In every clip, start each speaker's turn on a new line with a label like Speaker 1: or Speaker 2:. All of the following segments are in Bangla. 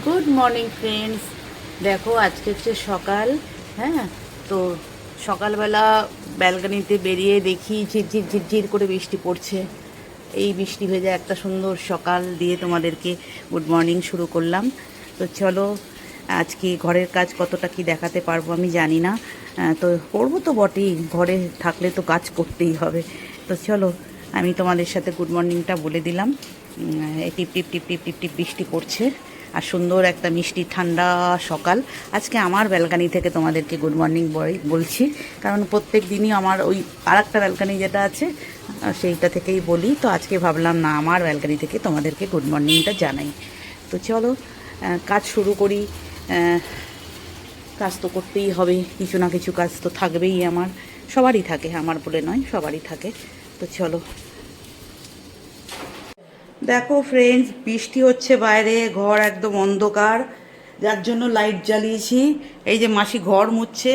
Speaker 1: Good morning friends. দেখো আজকে হচ্ছে সকাল। হ্যাঁ, তো সকালবেলা ব্যালকনিতে বেরিয়ে দেখি ঝিরঝির ঝিরঝির করে বৃষ্টি পড়ছে। এই বৃষ্টি ভেজা একটা সুন্দর সকাল দিয়ে তোমাদেরকে গুড মর্নিং শুরু করলাম। তো চলো, আজকে ঘরের কাজ কতটা কি দেখাতে পারবো আমি জানি না, তো করবো তো বটেই, ঘরে থাকলে তো কাজ করতেই হবে। তো চলো, আমি তোমাদের সাথে গুড মর্নিংটা বলে দিলাম। টিপ টিপ টিপ টিপ টিপ টিপ বৃষ্টি পড়ছে আর সুন্দর একটা মিষ্টি ঠান্ডা সকাল। আজকে আমার ব্যালকানি থেকে তোমাদেরকে গুড মর্নিং বলছি, কারণ প্রত্যেক দিনই আমার ওই আর একটা ব্যালকানি যেটা আছে সেইটা থেকেই বলি। তো আজকে ভাবলাম না, আমার ব্যালকানি থেকে তোমাদেরকে গুড মর্নিংটা জানাই। তো চলো, কাজ শুরু করি। কাজ তো করতেই হবে, কিছু না কিছু কাজ তো থাকবেই, আমার সবারই থাকে, আমার বলে নয়, সবারই থাকে। তো চলো, দেখো ফ্রেন্ডস, বৃষ্টি হচ্ছে বাইরে, ঘর একদম অন্ধকার, যার জন্য লাইট জ্বালিয়েছি। এই যে মাসি ঘর মুছছে,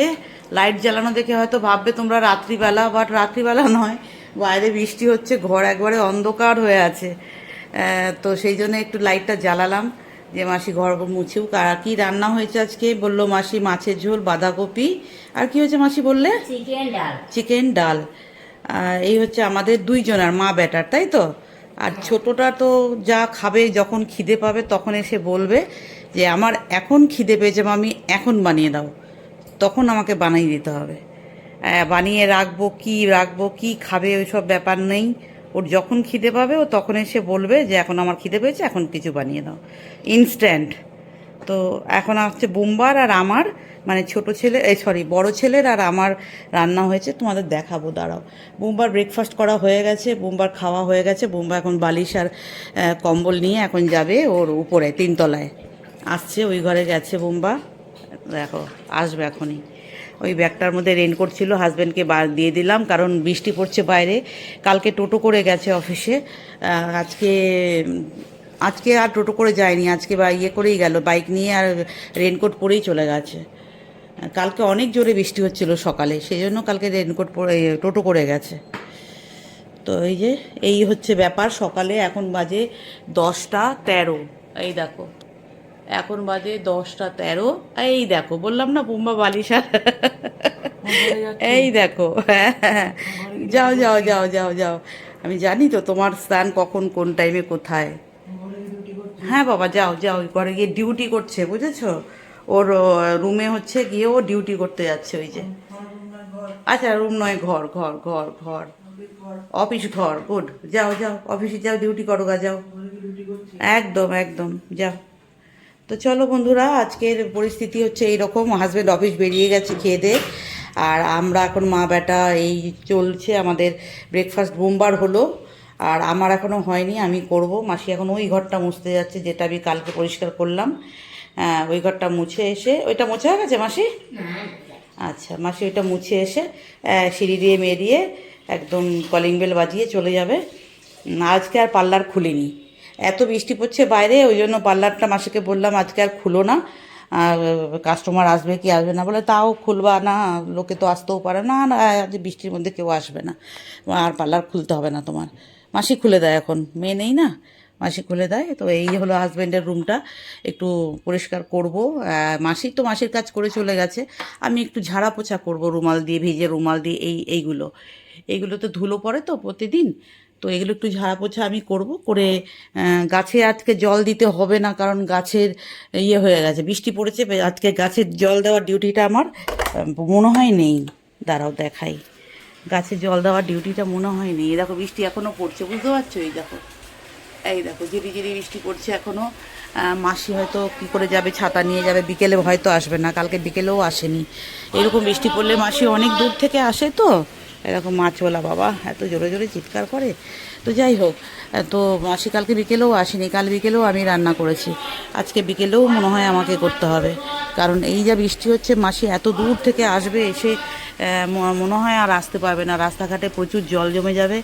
Speaker 1: লাইট জ্বালানো দেখে হয়তো ভাববে তোমরা রাত্রিবেলা, বাট রাত্রিবেলা নয়, বাইরে বৃষ্টি হচ্ছে, ঘর একবারে অন্ধকার হয়ে আছে। তো সেই জন্য একটু লাইটটা জ্বালালাম যে মাসি ঘর মুছেও। আর কি রান্না হয়েছে আজকে বললো মাসি? মাছের ঝোল, বাঁধাকপি, আর কি হয়েছে মাসি বললে?
Speaker 2: চিকেন ডাল।
Speaker 1: চিকেন ডাল। এই হচ্ছে আমাদের দুইজনের, মা বেটার, তাই তো? আর ছোটটা তো যা খাবে, যখন খিদে পাবে তখন এসে বলবে যে আমার এখন খিদে পেয়েছে মামি, এখন বানিয়ে দাও। তখন আমাকে বানিয়ে দিতে হবে। বানিয়ে রাখবো কি খাবে ওইসব ব্যাপার নেই। ওর যখন খিদে পাবে ও তখন এসে বলবে যে এখন আমার খিদে পেয়েছে, এখন কিছু বানিয়ে দাও, ইনস্ট্যান্ট। তো এখন হচ্ছে বোমবার আর আমার, মানে ছোট ছেলে, বড় ছেলের আর আমার রান্না হয়েছে, তোমাদের দেখাবো, দাঁড়াও। বোমবার ব্রেকফাস্ট করা হয়ে গেছে, বোমবার খাওয়া হয়ে গেছে। বোমবা এখন বালিশ আর কম্বল নিয়ে এখন যাবে ওর উপরে, তিনতলায় আসছে, ওই ঘরে গেছে বোমবা। দেখো, আসবে এখনই। ওই ব্যাগটার মধ্যে রেনকোট ছিল, হাজব্যান্ডকে দিয়ে দিলাম, কারণ বৃষ্টি পড়ছে বাইরে। কালকে টোটো করে গেছে অফিসে, আজকে আজকে আর টোটো করে যায়নি, আজকে ইয়ে করেই গেল, বাইক নিয়ে, আর রেনকোট পরেই চলে গেছে। কালকে অনেক জোরে বৃষ্টি হচ্ছিল সকালে, সেই জন্য কালকে রেনকোট পরে টোটো করে গেছে। তো এই হচ্ছে ব্যাপার। সকালে এখন বাজে 10টা 13। এই দেখো, এখন বাজে 10টা 13। এই দেখো, বললাম না বোম্বা বালিশার। এই দেখো, হ্যাঁ হ্যাঁ, যাও যাও যাও যাও যাও, আমি জানি তো তোমার স্থান কখন, কোন টাইমে, কোথায়। হ্যাঁ বাবা, যাও যাও, ঘরে গিয়ে ডিউটি করছে, বুঝেছো? ওর রুমে হচ্ছে গিয়ে ও ডিউটি করতে যাচ্ছে, ওই যে। আচ্ছা, রুম নয়, ঘর ঘর ঘর ঘর, অফিস ঘর, গুড। যাও যাও, অফিসে যাও, ডিউটি করো গা, যাও। একদম একদম, যাও। তো চলো বন্ধুরা, আজকের পরিস্থিতি হচ্ছে এইরকম। হাজব্যান্ড অফিস বেরিয়ে গেছে খেয়ে দিয়ে, আর আমরা এখন মা বেটা এই চলছে আমাদের। ব্রেকফাস্ট বোমবার হলো, আর আমার এখনও হয়নি, আমি করব। মাসি এখন ওই ঘরটা মুছতে যাচ্ছে, যেটা আমি কালকে পরিষ্কার করলাম। ওই ঘরটা মুছে এসে, ওইটা মোছা হয়ে গেছে মাসি? আচ্ছা, মাসি ওইটা মুছে এসে সিঁড়ি দিয়ে মেরিয়ে একদম কলিং বেল বাজিয়ে চলে যাবে। আজকে আর পার্লার খুলিনি, এত বৃষ্টি পড়ছে বাইরে, ওই জন্য পার্লারটা মাসিকে বললাম আজকে আর খুলো না, কাস্টমার আসবে কি আসবে না, বলে তাও খুলবা না, লোকে তো আসতেও পারে না, না আজ বৃষ্টির মধ্যে কেউ আসবে না, আর পার্লার খুলতে হবে না তোমার। মাসি খুলে দেয়, এখন মেয়ে নেই না, মাসি খুলে দেয়। তো এই হলো হাজব্যান্ডের রুমটা, একটু পরিষ্কার করব। মাসি তো মাসির কাজ করে চলে গেছে, আমি একটু ঝাড়া পোছা করবো রুমাল দিয়ে, ভিজে রুমাল দিয়ে। এইগুলো তো ধুলো পড়ে তো প্রতিদিন, তো এগুলো একটু ঝাড়া পোছা আমি করব করে। গাছে আজকে জল দিতে হবে না, কারণ গাছের ইয়ে হয়ে গেছে, বৃষ্টি পড়েছে, আজকে গাছের জল দেওয়ার ডিউটিটা আমার মনে হয় নেই। দাঁড়াও দেখাই, গাছে জল দেওয়ার ডিউটিটা মনে হয় নেই। এই দেখো, বৃষ্টি এখনও পড়ছে, বুঝতে পারছো? এই দেখো, এই দেখো, ঝিরি ঝিরি বৃষ্টি পড়ছে এখনও। মাসি হয়তো কী করে যাবে, ছাতা নিয়ে যাবে, বিকেলে হয়তো আসবে না, কালকে বিকেলেও আসেনি। এরকম বৃষ্টি পড়লে মাসি অনেক দূর থেকে আসে, তো এরকম মাছওয়ালা বাবা এত জোরে জোরে চিৎকার করে। তো যাই হোক, তো মাসি কালকে বিকেলেও আসেনি, কাল বিকেলেও আমি রান্না করেছি, আজকে বিকেলেও মনে হয় আমাকে করতে হবে, কারণ এই যা বৃষ্টি হচ্ছে, মাসি এত দূর থেকে আসবে, এসে মনে হয় আর আসতে পারবে না, রাস্তাঘাটে প্রচুর জল জমে যাবে।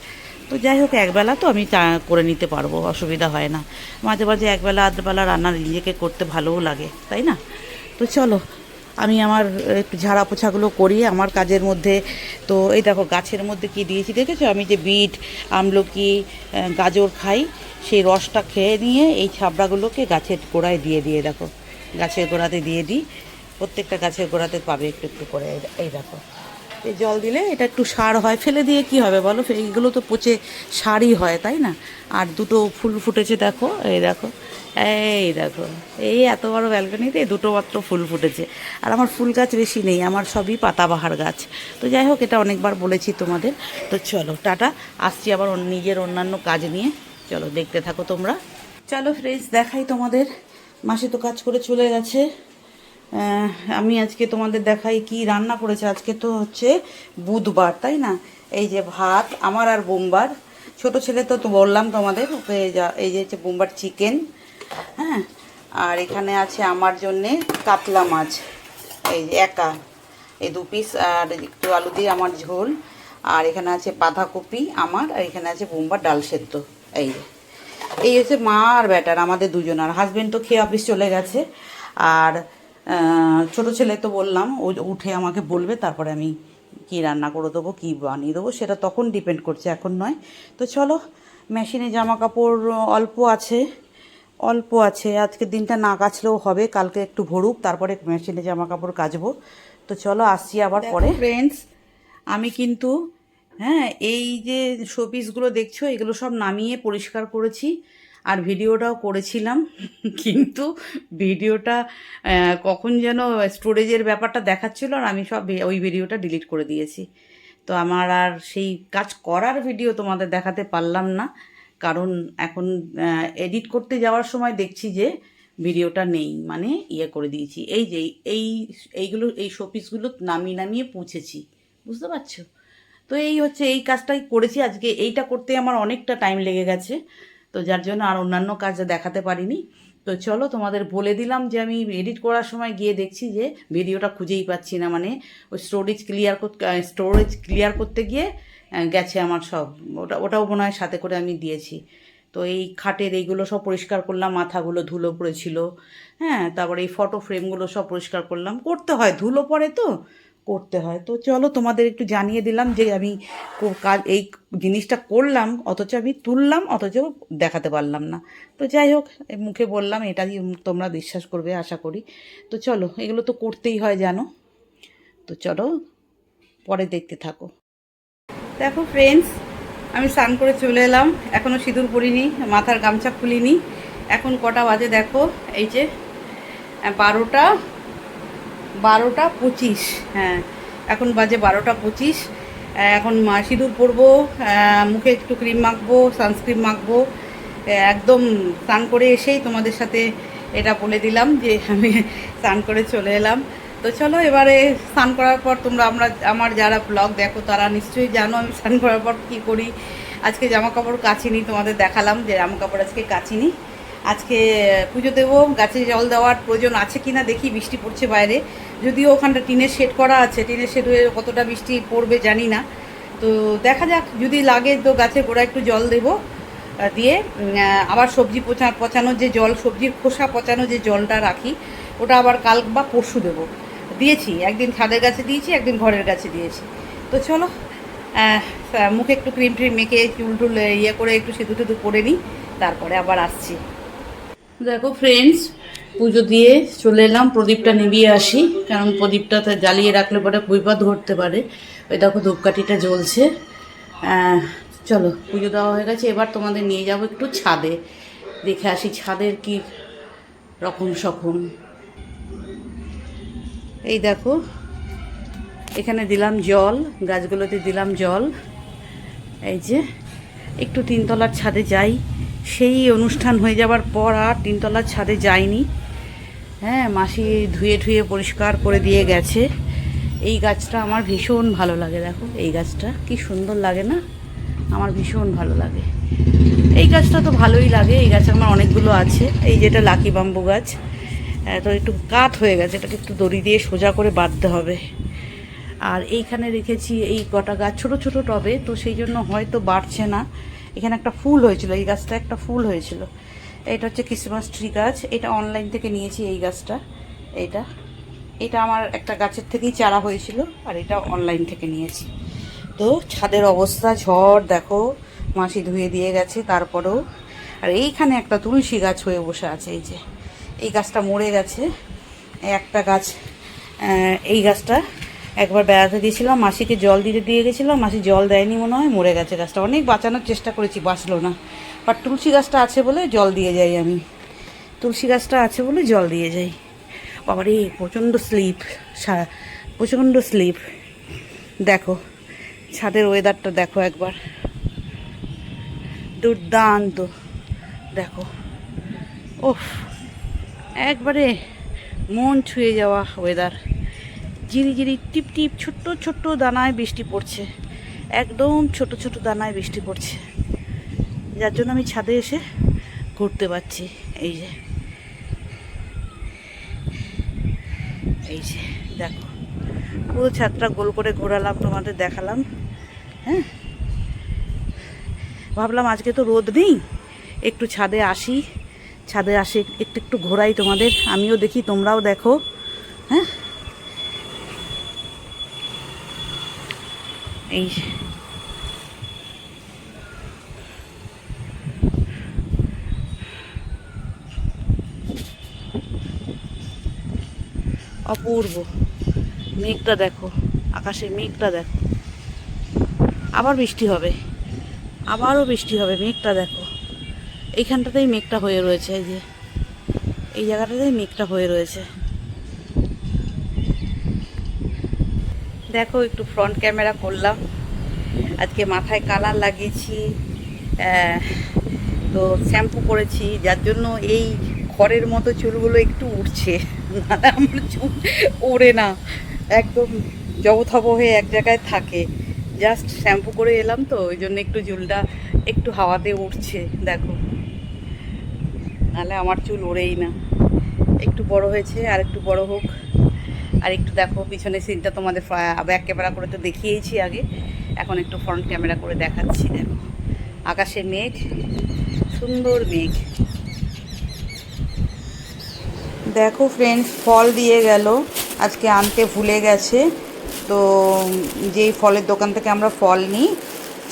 Speaker 1: তো যাই হোক, একবেলা তো আমি চা করে নিতে পারবো, অসুবিধা হয় না। মাঝে মাঝে একবেলা আধবেলা রান্না নিজেকে করতে ভালোও লাগে, তাই না? তো চলো, আমি আমার একটু ঝাড়া পোছাগুলো করি আমার কাজের মধ্যে। তো এই দেখো, গাছের মধ্যে কি দিয়েছি দেখেছো? আমি যে বিট, আমলকি, গাজর খাই, সেই রসটা খেয়ে নিয়ে এই ছাবড়াগুলোকে গাছের গোড়ায় দিয়ে দেখো, গাছের গোড়াতে দিয়ে দিই। প্রত্যেকটা গাছের গোড়াতে পাবে একটু একটু করে। এই দেখো, এই জল দিলে এটা একটু সার হয়। ফেলে দিয়ে কি হবে বলো, এইগুলো তো পচে সারই হয়, তাই না? আর দুটো ফুল ফুটেছে দেখো, এই দেখো, এই দেখো, এই এত বড় ব্যালকনিতে দুটো মাত্র ফুল ফুটেছে। আর আমার ফুল গাছ বেশি নেই, আমার সবই পাতাবাহার গাছ। তো যাই হোক, এটা অনেকবার বলেছি তোমাদের। তো চলো টাটা, আসছি আবার নিজের অন্যান্য কাজ নিয়ে। চলো দেখতে থাকো তোমরা। চলো ফ্রেন্ডস, দেখাই তোমাদের। মাসি তো কাজ করে চলে গেছে। আমি আজকে তোমাদের দেখাই কি রান্না করেছে। আজকে তো হচ্ছে বুধবার, তাই না? এই যে ভাত আমার আর বোমবার, ছোট ছেলে তো বললাম তোমাদের, ওকে এই যে হচ্ছে বোমবার চিকেন, হ্যাঁ। আর এখানে আছে আমার জন্যে কাতলা মাছ, এই যে একা, এই 2 পিস, আর একটু আলু দিয়ে আমার ঝোল। আর এখানে আছে বাঁধাকপি আমার, আর এখানে আছে বোমবার ডাল সেদ্ধ। এই হচ্ছে মা আর বেটার, আমাদের দুজন। আর হাজব্যান্ড তো খেয়ে অফিস চলে গেছে। আর ছোট ছেলে তো বললাম, ও উঠে আমাকে বলবে, তারপরে আমি কি রান্না করে দেবো, কী বানিয়ে দেবো, সেটা তখন ডিপেন্ড করছে, এখন নয়। তো চলো, মেশিনে জামা কাপড় অল্প আছে। আজকের দিনটা না কাচলেও হবে, কালকে একটু ভরুক, তারপরে মেশিনে জামা কাপড় কাচবো। তো চলো, আসছি আবার পরে। ফ্রেন্ডস, আমি কিন্তু, হ্যাঁ, এই যে শোপিসগুলো দেখছো, এগুলো সব নামিয়ে পরিষ্কার করেছি। আর ভিডিওটাও করেছিলাম, কিন্তু ভিডিওটা কখন যেন স্টোরেজের ব্যাপারটা দেখাচ্ছিল, আর আমি সব ওই ভিডিওটা ডিলিট করে দিয়েছি। তো আমার আর সেই কাজ করার ভিডিও তোমাদের দেখাতে পারলাম না, কারণ এখন এডিট করতে যাওয়ার সময় দেখছি যে ভিডিওটা নেই, মানে ইয়ে করে দিয়েছি। এই যে এইগুলো, এই শোপিসগুলো নামিয়ে পুছেছি, বুঝতে পারছো? তো এই হচ্ছে, এই কাজটাই করেছি আজকে। এইটা করতে আমার অনেকটা টাইম লেগে গেছে, তো যার জন্য আর অন্যান্য কাজ দেখাতে পারিনি। তো চলো, তোমাদের বলে দিলাম যে আমি এডিট করার সময় গিয়ে দেখছি যে ভিডিওটা খুঁজেই পাচ্ছি না, মানে ওই স্টোরেজ ক্লিয়ার করতে গিয়ে গেছে আমার সব। ওটাও মনে হয় সাথে করে আমি দিয়েছি। তো এই খাটের এইগুলো সব পরিষ্কার করলাম, মাথাগুলো ধুলো পড়েছিল, হ্যাঁ। তারপরে এই ফটো ফ্রেমগুলো সব পরিষ্কার করলাম, করতে হয়, ধুলো পড়ে তো করতে হয়। তো চলো, তোমাদের একটু জানিয়ে দিলাম যে আমি কাজ এই জিনিসটা করলাম, অথচ আমি তুললাম, অথচ দেখাতে পারলাম না। তো যাই হোক, মুখে বললাম, এটা তোমরা বিশ্বাস করবে আশা করি। তো চলো, এগুলো তো করতেই হয়, জানো। তো চলো, পরে দেখতে থাকো। দেখো ফ্রেন্ডস, আমি স্নান করে চলে এলাম, এখনও সিঁদুর পরিনি, মাথার গামছা খুলিনি। এখন কটা বাজে দেখো, এই যে 12:25, হ্যাঁ, এখন বাজে 12:25। এখন সিঁদুর পরবো, মুখে একটু ক্রিম মাখবো, সানস্ক্রিন মাখবো। একদম স্নান করে এসেই তোমাদের সাথে এটা বলে দিলাম যে আমি স্নান করে চলে এলাম। তো চলো, এবারে স্নান করার পর আমার যারা ব্লগ দেখো তারা নিশ্চয়ই জানো আমি স্নান করার পর কী করি। আজকে জামা কাপড় কাচিনি, তোমাদের দেখালাম যে জামা কাপড় আজকে কাচিনি। আজকে পুজো দেবো, গাছে জল দেওয়ার প্রয়োজন আছে কি না দেখি, বৃষ্টি পড়ছে বাইরে, যদিও ওখানটা টিনের শেড করা আছে, টিনের শেড হয়ে কতটা বৃষ্টি পড়বে জানি না। তো দেখা যাক, যদি লাগে তো গাছের গোড়া একটু জল দেবো, দিয়ে আবার সবজি পচানোর যে জল, সবজির খোসা পচানো যে জলটা রাখি, ওটা আবার কাল বা পরশু দেবো। দিয়েছি, একদিন ছাদের গাছে দিয়েছি, একদিন ঘরের গাছে দিয়েছি। তো চলো, মুখে একটু ক্রিম মেখে চুল টুল ইয়ে করে একটু সিঁদুর টিঁদুর করে নিই, তারপরে আবার আসছি। দেখো ফ্রেন্ডস, পুজো দিয়ে চলে এলাম, প্রদীপটা নিভিয়ে আসি, কারণ প্রদীপটা জ্বালিয়ে রাখলে পরে বিপদ ঘটতে পারে। ওই দেখো ধূপকাঠিটা জ্বলছে। চলো, পুজো দেওয়া হয়ে গেছে, এবার তোমাদের নিয়ে যাব একটু ছাদে, দেখে আসি ছাদের কি রকম সকম। এই দেখো, এখানে দিলাম জল, গাছগুলোতে দিলাম জল। এই যে একটু 3তলার ছাদে যাই, সেই অনুষ্ঠান হয়ে যাবার পর আর 3তলার ছাদে যাইনি। হ্যাঁ, মাসি ধুয়ে পরিষ্কার করে দিয়ে গেছে। এই গাছটা আমার ভীষণ ভালো লাগে, দেখো এই গাছটা কি সুন্দর লাগে না, আমার ভীষণ ভালো লাগে। এই গাছটা তো ভালোই লাগে, এই গাছ আমার অনেকগুলো আছে। এই যেটা লাকি বাম্বু গাছ, তো একটু কাঠ হয়ে গেছে, এটাকে একটু দড়ি দিয়ে সোজা করে বাঁধতে হবে। আর এইখানে রেখেছি এই কটা গাছ, ছোট ছোট টবে, তো সেই জন্য হয়তো বাড়ছে না। এখানে একটা ফুল হয়েছিল, এই গাছটা একটা ফুল হয়েছিল। এটা হচ্ছে ক্রিসমাস ট্রি গাছ, এটা অনলাইন থেকে নিয়েছি। এই গাছটা, এটা আমার একটা গাছের থেকেই চারা হয়েছিল, আর এটা অনলাইন থেকে নিয়েছি। তো ছাদের অবস্থা ঝড় দেখো, মাসি ধুয়ে দিয়ে গেছে, তারপরেও আর এইখানে একটা তুলসী গাছ হয়ে বসে আছে, এই যে এই গাছটা মরে গেছে। একটা গাছ, এই গাছটা একবার বেড়াতে দিয়েছিলাম, মাসিকে জল দিতে দিয়ে গেছিলাম, মাসি জল দেয়নি মনে হয়, মরে গেছে গাছটা। অনেক বাঁচানোর চেষ্টা করেছি, বাঁচলো না। বাট তুলসী গাছটা আছে বলে জল দিয়ে যাই আমি, তুলসী গাছটা আছে বলে জল দিয়ে যাই। বাবারে প্রচণ্ড স্লিপ, প্রচণ্ড স্লিপ। দেখো ছাদের ওয়েদারটা দেখো একবার, দুর্দান্ত। দেখো ওফ, একবারে মন ছুঁয়ে যাওয়া ওয়েদার। ঝিরি ঝিরি টিপ টিপ ছোট্ট ছোট্ট দানায় বৃষ্টি পড়ছে, একদম ছোট ছোট দানায় বৃষ্টি পড়ছে, যার জন্য আমি ছাদে এসে ঘুরতে পারছি। এই যে এই যে দেখো, পুরো ছাদটা গোল করে ঘোরালাম, তোমাদের দেখালাম। হ্যাঁ, ভাবলাম আজকে তো রোদ নেই, একটু ছাদে আসি, ছাদে আসে একটু একটু ঘোরাই তোমাদের, আমিও দেখি তোমরাও দেখো। হ্যাঁ, এই অপূর্ব মেঘটা দেখো, আকাশের মেঘটা দেখো। আবার বৃষ্টি হবে, আবারও বৃষ্টি হবে, মেঘটা দেখো। এইখানটাতেই মেঘটা হয়ে রয়েছে, এই যে এই জায়গাটাতেই মেঘটা হয়ে রয়েছে। দেখো একটু ফ্রন্ট ক্যামেরা করলাম, আজকে মাথায় কালার লাগিয়েছি, তো শ্যাম্পু করেছি, যার জন্য এই খড়ের মতো চুলগুলো একটু উঠছে, নাহলে আমার চুল ওড়ে না, একদম জবথব হয়ে এক জায়গায় থাকে। জাস্ট শ্যাম্পু করে এলাম তো, ওই জন্য একটু চুলটা একটু হাওয়াতে উঠছে দেখো, নাহলে আমার চুল ওড়েই না। একটু বড় হয়েছে, আর একটু বড় হোক। আর একটু দেখো পিছনের সিনটা তোমাদের ব্যাক ক্যামেরা করে তো দেখিয়েছি আগে, এখন একটু ফ্রন্ট ক্যামেরা করে দেখাচ্ছি। দেখো আকাশে মেঘ, সুন্দর মেঘ। দেখো ফ্রেন্ডস, ফল দিয়ে গেল, আজকে আনতে ভুলে গেছে। তো যেই ফলের দোকান থেকে আমরা ফল নিই,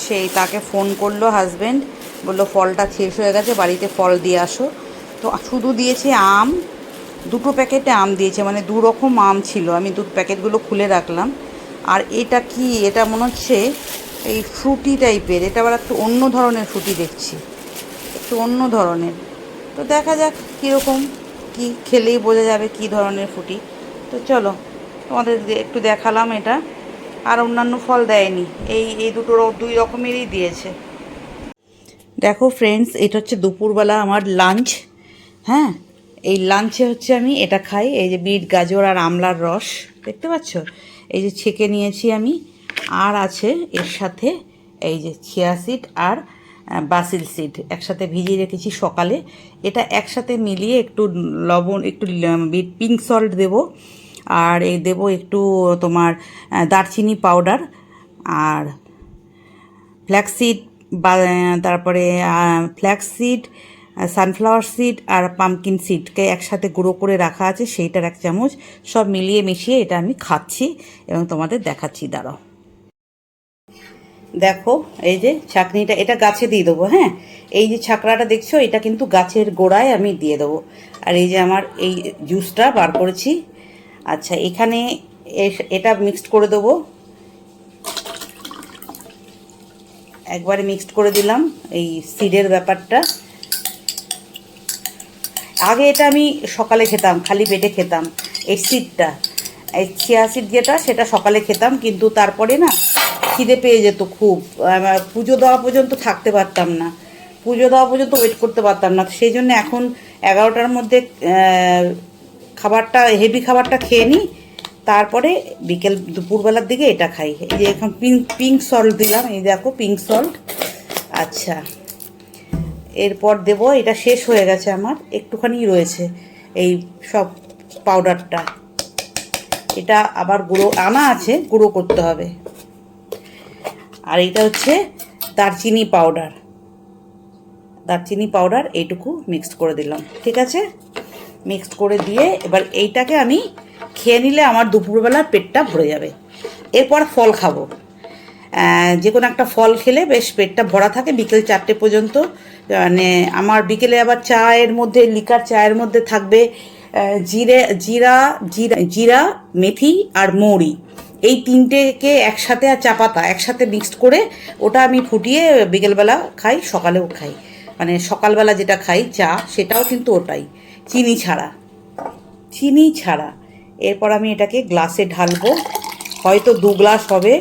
Speaker 1: সেই তাকে ফোন করলো হাজব্যান্ড, বললো ফলটা শেষ হয়ে গেছে, বাড়িতে ফল দিয়ে আসো। তো শুধু দিয়েছে আম, দুটো প্যাকেটে আম দিয়েছে, মানে দু রকম আম ছিল, আমি প্যাকেটগুলো খুলে রাখলাম। আর এটা কি, এটা মনে হচ্ছে এই ফ্রুটি টাইপের, এটা আবার একটু অন্য ধরনের ফ্রুটি দেখছি, একটু অন্য ধরনের। তো দেখা যাক কীরকম, কি খেলেই বোঝা যাবে কী ধরনের ফ্রুটি। তো চলো তোমাদের একটু দেখালাম এটা। আর অন্যান্য ফল দেয়নি, এই দুটো দুই রকমেরই দিয়েছে। দেখো ফ্রেন্ডস, এটা হচ্ছে দুপুরবেলা আমার লাঞ্চ। হ্যাঁ, এই লাঞ্চে হচ্ছে আমি এটা খাই, এই যে বিট গাজর আর আমলার রস দেখতে পাচ্ছ, এই যে ছেঁকে নিয়েছি আমি। আর আছে এর সাথে এই যে চিয়া সিড আর বাসিল সিড একসাথে ভিজিয়ে রেখেছি সকালে। এটা একসাথে মিলিয়ে একটু লবণ, একটু পিঙ্ক সল্ট দেবো, আর এই দেবো একটু তোমার দারচিনি পাউডার, আর ফ্ল্যাক্সিড, বা তারপরে ফ্ল্যাক্সিড, সানফ্লাওয়ার সিড আর পামকিন সিডকে একসাথে গুঁড়ো করে রাখা আছে, সেইটার 1 চামচ, সব মিলিয়ে মিশিয়ে এটা আমি খাচ্ছি এবং তোমাদের দেখাচ্ছি। দাঁড়াও, দেখো এই যে ছাঁকনিটা, এটা গাছে দিয়ে দেবো। হ্যাঁ, এই যে ছাঁকড়াটা দেখছো, এটা কিন্তু গাছের গোড়ায় আমি দিয়ে দেবো। আর এই যে আমার এই জুসটা বার করেছি। আচ্ছা, এখানে এটা মিক্সড করে দেবো, একবারে মিক্সড করে দিলাম এই সিডের ব্যাপারটা। আগে এটা আমি সকালে খেতাম, খালি পেটে খেতাম এই সিডটা, এই চিয়া সিড যেটা, সেটা সকালে খেতাম, কিন্তু তারপরে না খিদে পেয়ে যেত খুব, পুজো দেওয়া পর্যন্ত থাকতে পারতাম না, পুজো দেওয়া পর্যন্ত ওয়েট করতে পারতাম না। সেই জন্য এখন 11টার মধ্যে খাবারটা, হেভি খাবারটা খেয়ে নিই, তারপরে বিকেল দুপুরবেলার দিকে এটা খাই। এই যে এখন পিঙ্ক সল্ট দিলাম, এই দেখো পিঙ্ক সল্ট। আচ্ছা, এরপর দেব, এটা শেষ হয়ে গেছে আমার, একটুখানি রয়েছে এই সব পাউডারটা, এটা আবার গুঁড়ো আনা আছে, গুঁড়ো করতে হবে। আর এটা হচ্ছে দারচিনি পাউডার, দারচিনি পাউডার এইটুকু মিক্সড করে দিলাম। ঠিক আছে, মিক্সড করে দিয়ে এবার এইটাকে আমি খেয়ে নিলে আমার দুপুরবেলার পেটটা ভরে যাবে। এরপর ফল খাবো, যে কোনো একটা ফল খেলে বেশ পেটটা ভরা থাকে, বিকেল 4টে পর্যন্ত মানে আমার বিকেলে আবার চায়ের মধ্যে, লিকার চায়ের মধ্যে থাকবে জিরা জিরা জিরা মেথি আর মৌরি, এই তিনটেকে একসাথে, আর চা পাতা একসাথে মিক্সড করে ওটা আমি ফুটিয়ে বিকেলবেলা খাই, সকালেও খাই। মানে সকালবেলা যেটা খাই চা, সেটাও কিন্তু ওটাই, চিনি ছাড়া, চিনি ছাড়া। এরপর আমি এটাকে গ্লাসে ঢালবো, হয়তো 2 গ্লাস হবে।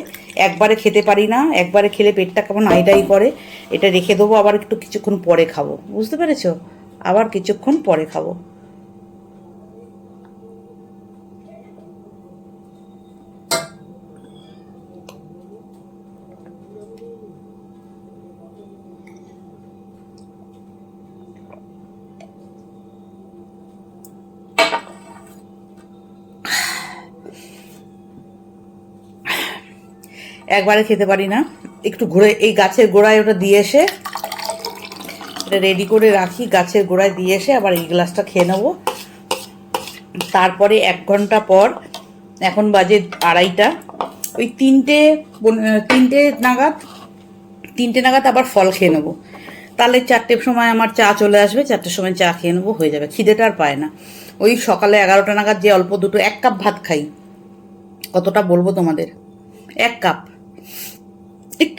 Speaker 1: একবারে খেতে পারি না, একবারে খেলে পেটটা কেমন আইডাই করে। এটা রেখে দেবো, আবার একটু কিছুক্ষণ পরে খাবো, বুঝতে পেরেছো? আবার কিছুক্ষণ পরে খাবো। একবারে খেতে পারি না, একটু ঘুরে এই গাছের গোড়ায় ওটা দিয়ে এসে এটা রেডি করে রাখি, গাছের গোড়ায় দিয়ে এসে আবার এই গ্লাসটা খেয়ে নেবো। তারপরে 1 ঘন্টা পর, এখন বাজে 2:30, ওই তিনটে নাগাদ আবার ফল খেয়ে নেবো। তাহলে 4টের সময় আমার চা চলে আসবে, 4টের সময় চা খেয়ে নেবো, হয়ে যাবে। খিদেটা আর পায় না। ওই সকালে 11টা নাগাদ যে অল্প দুটো 1 কাপ ভাত খাই, কতটা বলবো তোমাদের, 1 কাপ,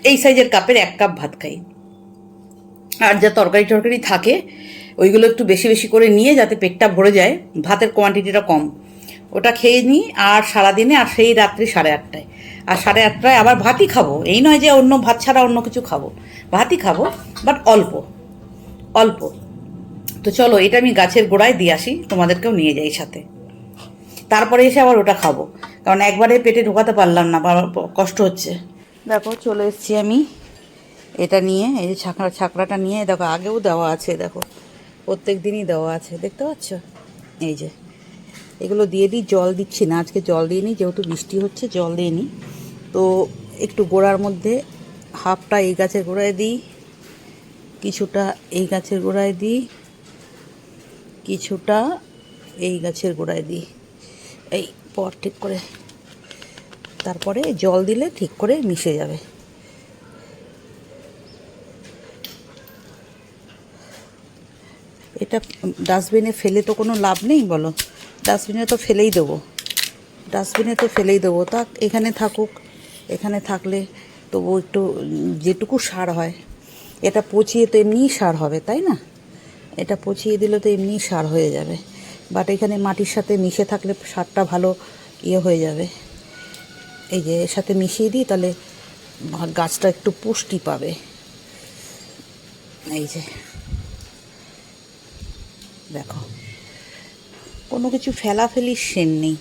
Speaker 1: এই সাইজের কাপের 1 কাপ ভাত খাই। আর যা তরকারি টরকারি থাকে ওইগুলো একটু বেশি বেশি করে নিয়ে, যাতে পেটটা ভরে যায়, ভাতের কোয়ান্টিটিটা কম, ওটা খেয়ে নিই। আর সারাদিনে, আর সেই রাত্রি 8:30টায়, আর 8:30টায় আবার ভাতই খাবো। এই নয় যে অন্য ভাত ছাড়া অন্য কিছু খাবো, ভাতই খাবো, বাট অল্প অল্প। তো চলো, এটা আমি গাছের গোড়ায় দিয়ে আসি, তোমাদেরকেও নিয়ে যাই সাথে। তারপরে এসে আবার ওটা খাবো, কারণ একবারে পেটে ঢোকাতে পারলাম না, কষ্ট হচ্ছে। দেখো চলে এসেছি আমি এটা নিয়ে, এই যে ছাকড়াটা নিয়ে। দেখো আগেও দেওয়া আছে, দেখো প্রত্যেক দিনই দেওয়া আছে, দেখতে পাচ্ছ? এই যে এগুলো দিয়ে দিই, জল দিচ্ছি না আজকে, জল দিয়ে নিই, যেহেতু বৃষ্টি হচ্ছে জল দিয়ে নিই। তো একটু গোড়ার মধ্যে হাফটা এই গাছের গোড়ায় দিই, কিছুটা এই গাছের গোড়ায় দিই, কিছুটা এই গাছের গোড়ায় দিই, এই পর ঠিক করে। তারপরে জল দিলে ঠিক করে মিশে যাবে। এটা ডাস্টবিনে ফেলে তো কোনো লাভ নেই, বলো? ডাস্টবিনে তো ফেলেই দেবো, তা এখানে থাকুক, এখানে থাকলে তবু একটু যেটুকু সার হয়, এটা পচিয়ে তো এমনিই সার হবে, তাই না? এটা পচিয়ে দিলে তো এমনিই সার হয়ে যাবে, বাট এখানে মাটির সাথে মিশে থাকলে সারটা ভালো হয়ে যাবে। এই যে এর সাথে মিশিয়ে দিই, তাহলে গাছটা একটু পুষ্টি পাবে। এই যে দেখো, কোনো কিছু ফেলাফেলির সেন নেই,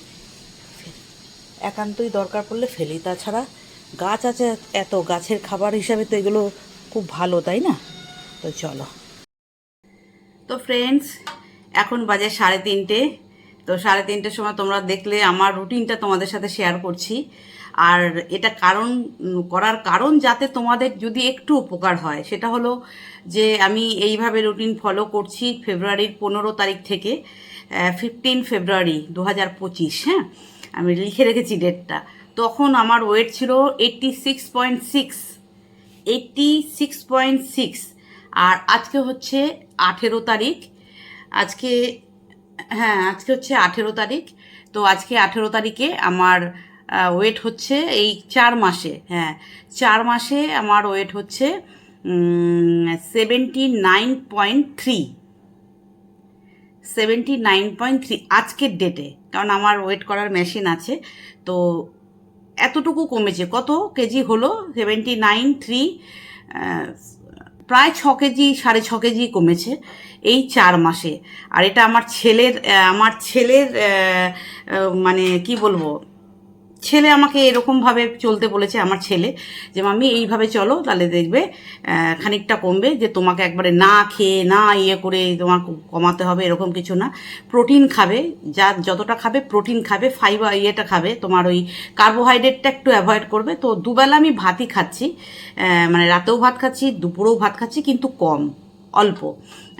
Speaker 1: একান্তই দরকার পড়লে ফেলি, তাছাড়া গাছ আছে এত, গাছের খাবার হিসাবে তো এগুলো খুব ভালো, তাই না? তো চলো। তো ফ্রেন্ডস, এখন বাজে 3:30। তো 3:30টার সময় তোমরা দেখলে আমার রুটিনটা তোমাদের সাথে শেয়ার করছি। আর এটা করার কারণ যাতে তোমাদের যদি একটু উপকার হয়, সেটা হলো যে আমি এইভাবে রুটিন ফলো করছি ফেব্রুয়ারির 15 তারিখ থেকে, 15 ফেব্রুয়ারি 2025। হ্যাঁ, আমি লিখে রেখেছি ডেটটা। তখন আমার ওয়েট ছিল 86.6, আর আজকে হচ্ছে 18 তারিখ। আজকে, হ্যাঁ আজকে হচ্ছে 18 তারিখ। তো আজকে 18 তারিখে আমার ওয়েট হচ্ছে, এই 4 মাসে, হ্যাঁ 4 মাসে আমার ওয়েট হচ্ছে 79.3 আজকের ডেটে। কারণ আমার ওয়েট করার মেশিন আছে, তো এতটুকু কমেছে। কত কেজি হলো? 79.3, প্রায় 6 কেজি, 6.5 কেজি কমেছে এই 4 মাসে। আর এটা আমার ছেলের মানে কি বলবো, ছেলে আমাকে এরকমভাবে চলতে বলেছে, আমার ছেলে, যে মাম্মি এইভাবে চলো, তাহলে দেখবে খানিকটা কমবে। যে তোমাকে একবারে না খেয়ে না করে তোমার কমাতে হবে, এরকম কিছু না। প্রোটিন খাবে, যতটা খাবে প্রোটিন খাবে, ফাইবার খাবে, তোমার ওই কার্বোহাইড্রেটটা একটু অ্যাভয়েড করবে। তো দুবেলা আমি ভাতই খাচ্ছি, মানে রাতেও ভাত খাচ্ছি, দুপুরেও ভাত খাচ্ছি, কিন্তু কম, অল্প।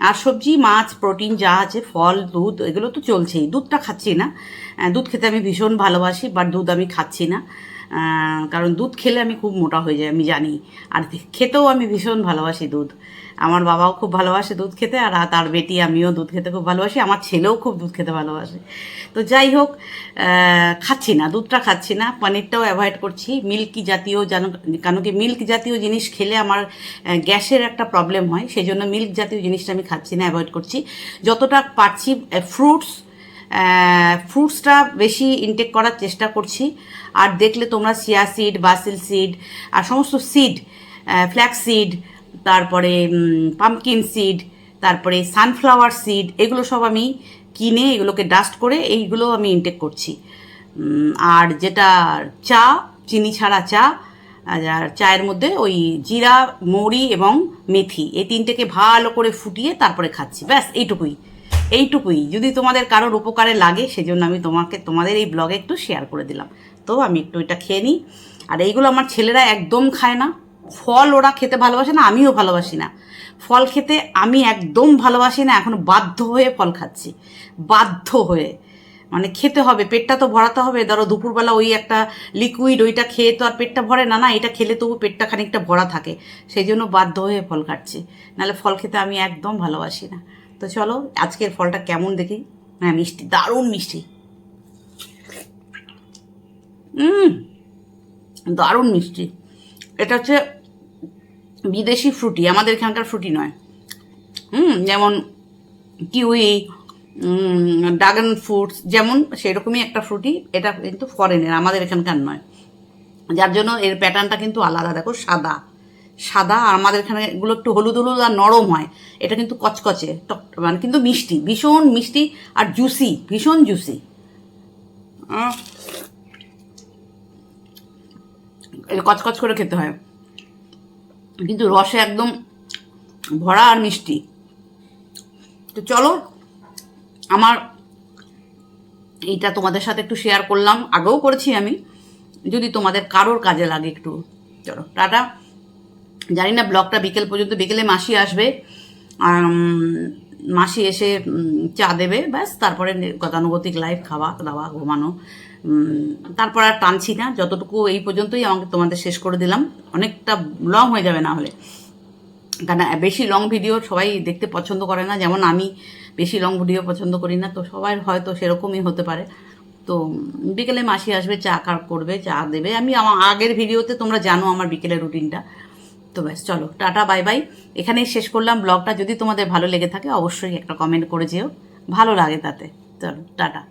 Speaker 1: আর সবজি, মাছ, প্রোটিন যা আছে, ফল, দুধ, এগুলো তো চলছেই। দুধটা খাচ্ছি না, দুধ খেতে আমি ভীষণ ভালোবাসি, বাট দুধ আমি খাচ্ছি না। কারণ দুধ খেলে আমি খুব মোটা হয়ে যাই আমি জানি, আর খেতেও আমি ভীষণ ভালোবাসি দুধ। আমার বাবাও খুব ভালোবাসে দুধ খেতে, আর তার বেটি আমিও দুধ খেতে খুব ভালোবাসি, আমার ছেলেও খুব দুধ খেতে ভালোবাসে। তো যাই হোক, খাচ্ছি না, দুধটা খাচ্ছি না, পনিরটাও অ্যাভয়েড করছি। মিল্কি জাতীয় কেন কি মিল্ক জাতীয় জিনিস খেলে আমার গ্যাসের একটা প্রবলেম হয়, সেই জন্য মিল্ক জাতীয় জিনিসটা আমি খাচ্ছি না, অ্যাভয়েড করছি। যতটা পারছি ফ্রুটসটা বেশি ইনটেক করার চেষ্টা করছি। আর দেখলে তোমরা চিয়া সিড, বাসিল সিড আর সমস্ত সিড, ফ্ল্যাক্স সিড, তারপরে পাম্পকিন সিড, তারপরে সানফ্লাওয়ার সিড, এগুলো সব আমি কিনে এগুলোকে ডাস্ট করে এইগুলো আমি ইনটেক করছি। আর যেটা চা, চিনি ছাড়া চা, আর চায়ের মধ্যে ওই জিরা, মৌরি এবং মেথি, এই তিনটেকে ভালো করে ফুটিয়ে তারপরে খাচ্ছি, ব্যাস এইটুকুই। যদি তোমাদের কারোর উপকারে লাগে সেজন্য আমি তোমাদের এই ব্লগে একটু শেয়ার করে দিলাম। তো আমি একটু এটা খেয়ে নিই। আর এইগুলো আমার ছেলেরা একদম খায় না, ফল ওরা খেতে ভালোবাসে না, আমিও ভালোবাসি না ফল খেতে, আমি একদম ভালোবাসি না। এখন বাধ্য হয়ে ফল খাচ্ছি, বাধ্য হয়ে, মানে খেতে হবে, পেটটা তো ভরাতে হবে। ধরো দুপুরবেলা ওই একটা লিকুইড ওইটা খেয়ে তো আর পেটটা ভরে না, এটা খেলে তবু পেটটা খানিকটা ভরা থাকে, সেই জন্য বাধ্য হয়ে ফল খাচ্ছি, নাহলে ফল খেতে আমি একদম ভালোবাসি না। তো চলো আজকের ফলটা কেমন দেখি। হ্যাঁ, মিষ্টি, দারুণ মিষ্টি, দারুণ মিষ্টি। এটা হচ্ছে বিদেশি ফ্রুটি, আমাদের এখানকার ফ্রুটি নয়। যেমন কিউই, ড্রাগন ফ্রুটস যেমন, সেরকমই একটা ফ্রুটি, এটা কিন্তু ফরেনের, আমাদের এখানকার নয়, যার জন্য এর প্যাটার্নটা কিন্তু আলাদা। দেখো সাদা সাদা, আর আমাদের এখানে এগুলো একটু হলুদ হলুদ আর নরম হয়, এটা কিন্তু কচকচে মানে কিন্তু মিষ্টি, ভীষণ মিষ্টি আর জুসি, ভীষণ জুসি। কচকচ করে খেতে হয়, কিন্তু রসে একদম ভরা আর মিষ্টি। তো চলো, আমার এইটা তোমাদের সাথে একটু শেয়ার করলাম, আগেও করেছি আমি, যদি তোমাদের কারোর কাজে লাগে একটু। চলো টাটা। জানি না ব্লগটা বিকেল পর্যন্ত, বিকেলে মাসি আসবে, মাসি এসে চা দেবে, ব্যাস তারপরে গতানুগতিক লাইফ, খাওয়া দাওয়া, ঘুমানো, তারপর আর টানছি না। যতটুকু এই পর্যন্তই আমাকে তোমাদের শেষ করে দিলাম, অনেকটা লং হয়ে যাবে না হলে, কারণ বেশি লং ভিডিও সবাই দেখতে পছন্দ করে না, যেমন আমি বেশি লং ভিডিও পছন্দ করি না, তো সবাই হয়তো সেরকমই হতে পারে। তো বিকেলে মাসি আসবে, চা করবে, চা দেবে। আমি আমার আগের ভিডিওতে তোমরা জানো আমার বিকেলের রুটিনটা। তো ব্যাস চলো টাটা, বাই বাই, এখানেই শেষ করলাম ব্লগটা। যদি তোমাদের ভালো লেগে থাকে অবশ্যই একটা কমেন্ট করে যেও, ভালো লাগে তাতে। চলো টাটা।